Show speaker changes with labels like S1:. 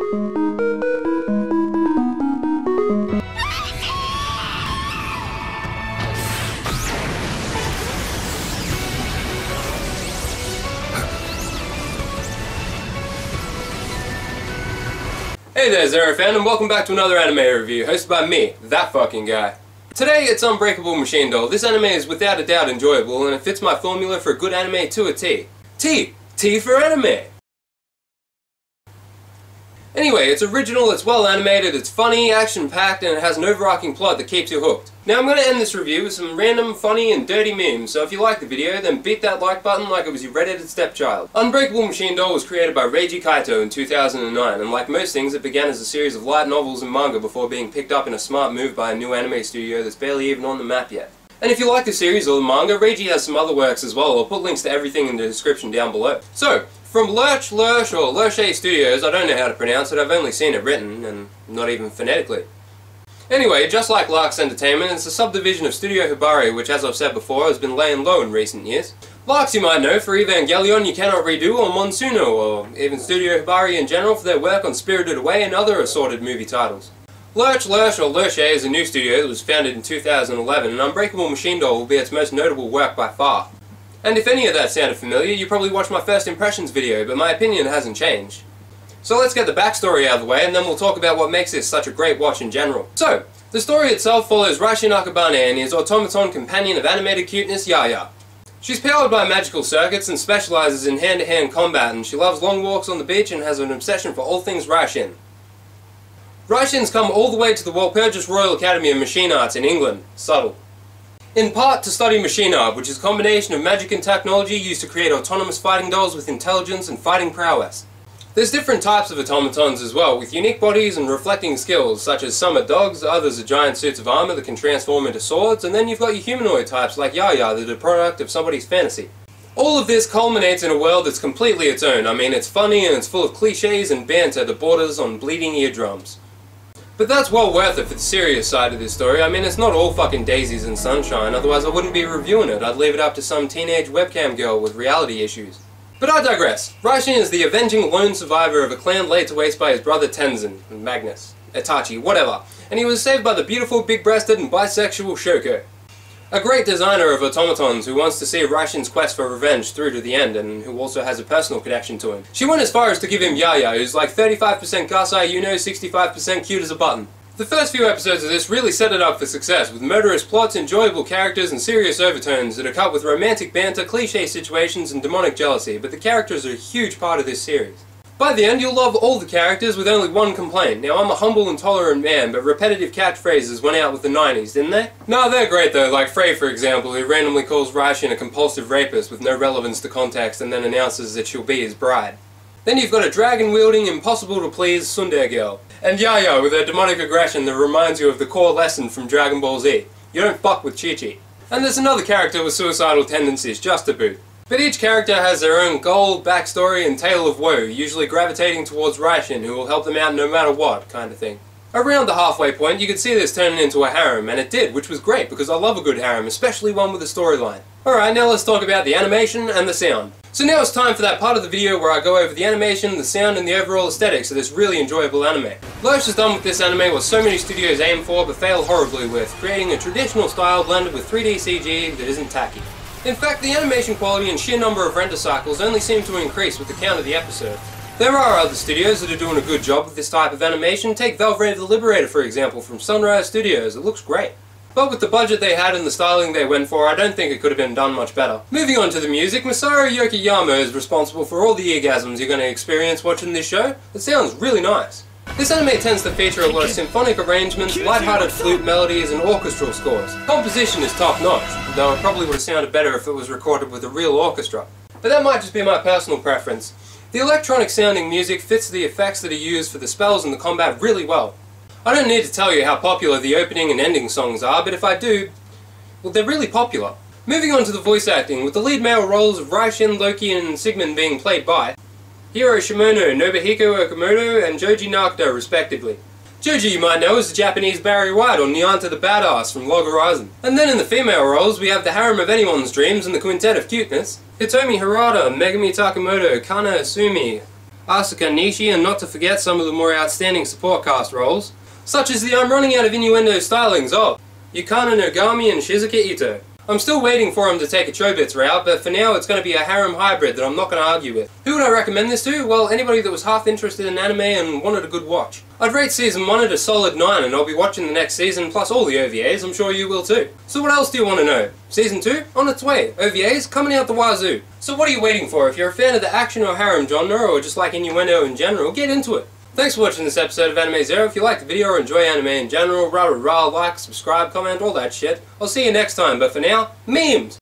S1: Hey there, Zerro fan, and welcome back to another anime review, hosted by me, that fucking guy. Today it's Unbreakable Mashin-Dōru. This anime is without a doubt enjoyable, and it fits my formula for a good anime to a T. T for anime! Anyway, it's original, it's well animated, it's funny, action-packed, and it has an overarching plot that keeps you hooked. Now I'm going to end this review with some random, funny, and dirty memes, so if you like the video, then beat that like button like it was your redheaded stepchild. Unbreakable Mashin-Dōru was created by Reiji Kaito in 2009, and like most things, it began as a series of light novels and manga before being picked up in a smart move by a new anime studio that's barely even on the map yet. And if you like the series or the manga, Reiji has some other works as well. I'll put links to everything in the description down below. So, from Lurch or Lurche Studios, I don't know how to pronounce it, I've only seen it written, and not even phonetically. Anyway, just like Lark's Entertainment, it's a subdivision of Studio Hibari, which as I've said before, has been laying low in recent years. Lark's you might know for Evangelion You Cannot Redo or Monsuno, or even Studio Hibari in general for their work on Spirited Away and other assorted movie titles. Lurch or Lurche is a new studio that was founded in 2011, and Unbreakable Mashin-Dōru will be its most notable work by far. And if any of that sounded familiar, you probably watched my first impressions video, but my opinion hasn't changed. So let's get the backstory out of the way, and then we'll talk about what makes this such a great watch in general. So, the story itself follows Raishin Akabane and his automaton companion of animated cuteness, Yaya. She's powered by magical circuits and specializes in hand-to-hand combat, and she loves long walks on the beach and has an obsession for all things Raishin. Raishins come all the way to the Walpurgis Royal Academy of Machine Arts in England. Subtle. In part to study machine art, which is a combination of magic and technology used to create autonomous fighting dolls with intelligence and fighting prowess. There's different types of automatons as well, with unique bodies and reflecting skills, such as some are dogs, others are giant suits of armor that can transform into swords, and then you've got your humanoid types like Yaya that are the product of somebody's fantasy. All of this culminates in a world that's completely its own. I mean, it's funny and it's full of cliches and banter that borders on bleeding eardrums. But that's well worth it for the serious side of this story. I mean, it's not all fucking daisies and sunshine, otherwise I wouldn't be reviewing it. I'd leave it up to some teenage webcam girl with reality issues. But I digress. Raishin is the avenging lone survivor of a clan laid to waste by his brother Tenzin, Magnus, Itachi, whatever, and he was saved by the beautiful, big-breasted and bisexual Shoko. A great designer of automatons who wants to see Raishin's quest for revenge through to the end, and who also has a personal connection to him. She went as far as to give him Yaya, who's like 35% Gasai Yuno, 65% cute as a button. The first few episodes of this really set it up for success, with murderous plots, enjoyable characters, and serious overtones that are cut with romantic banter, cliché situations, and demonic jealousy, but the characters are a huge part of this series. By the end, you'll love all the characters with only one complaint. Now, I'm a humble and tolerant man, but repetitive catchphrases went out with the 90s, didn't they? No, they're great though, like Frey, for example, who randomly calls Raishin a compulsive rapist with no relevance to context and then announces that she'll be his bride. Then you've got a dragon-wielding, impossible-to-please tsundere girl. And Yaya with her demonic aggression that reminds you of the core lesson from Dragon Ball Z. You don't fuck with Chi-Chi. And there's another character with suicidal tendencies, just to boot. But each character has their own goal, backstory, and tale of woe, usually gravitating towards Raishin, who will help them out no matter what, kind of thing. Around the halfway point, you could see this turning into a harem, and it did, which was great, because I love a good harem, especially one with a storyline. Alright, now let's talk about the animation and the sound. So now it's time for that part of the video where I go over the animation, the sound, and the overall aesthetics of this really enjoyable anime. Lurch has done with this anime what so many studios aim for but fail horribly with, creating a traditional style blended with 3D CG that isn't tacky. In fact, the animation quality and sheer number of render cycles only seem to increase with the count of the episode. There are other studios that are doing a good job with this type of animation. Take Velvet the Liberator, for example, from Sunrise Studios. It looks great. But with the budget they had and the styling they went for, I don't think it could have been done much better. Moving on to the music, Masaru Yokoyama is responsible for all the eargasms you're going to experience watching this show. It sounds really nice. This anime tends to feature a lot of symphonic arrangements, light-hearted flute melodies, and orchestral scores. Composition is top-notch, though it probably would have sounded better if it was recorded with a real orchestra. But that might just be my personal preference. The electronic-sounding music fits the effects that are used for the spells and the combat really well. I don't need to tell you how popular the opening and ending songs are, but if I do, well, they're really popular. Moving on to the voice acting, with the lead male roles of Raishin, Loki, and Sigmund being played by Hiro Shimono, Nobuhiko Okamoto, and Joji Nakuto, respectively. Joji, you might know, is the Japanese Barry White or Nyanta the Badass from Log Horizon. And then in the female roles, we have the harem of anyone's dreams and the quintet of cuteness. Hitomi Harada, Megami Takamoto, Kana Asumi, Asuka Nishi, and not to forget some of the more outstanding support cast roles, such as the I'm running out of innuendo stylings of Yukana Nogami and Shizuka Ito. I'm still waiting for him to take a Chobits route, but for now it's going to be a harem hybrid that I'm not going to argue with. Who would I recommend this to? Well, anybody that was half interested in anime and wanted a good watch. I'd rate Season 1 at a solid 9, and I'll be watching the next season, plus all the OVAs, I'm sure you will too. So what else do you want to know? Season 2? On its way. OVAs? Coming out the wazoo. So what are you waiting for? If you're a fan of the action or harem genre, or just like innuendo in general, get into it. Thanks for watching this episode of Anime Zero. If you liked the video or enjoy anime in general, like, subscribe, comment, all that shit. I'll see you next time, but for now, memes!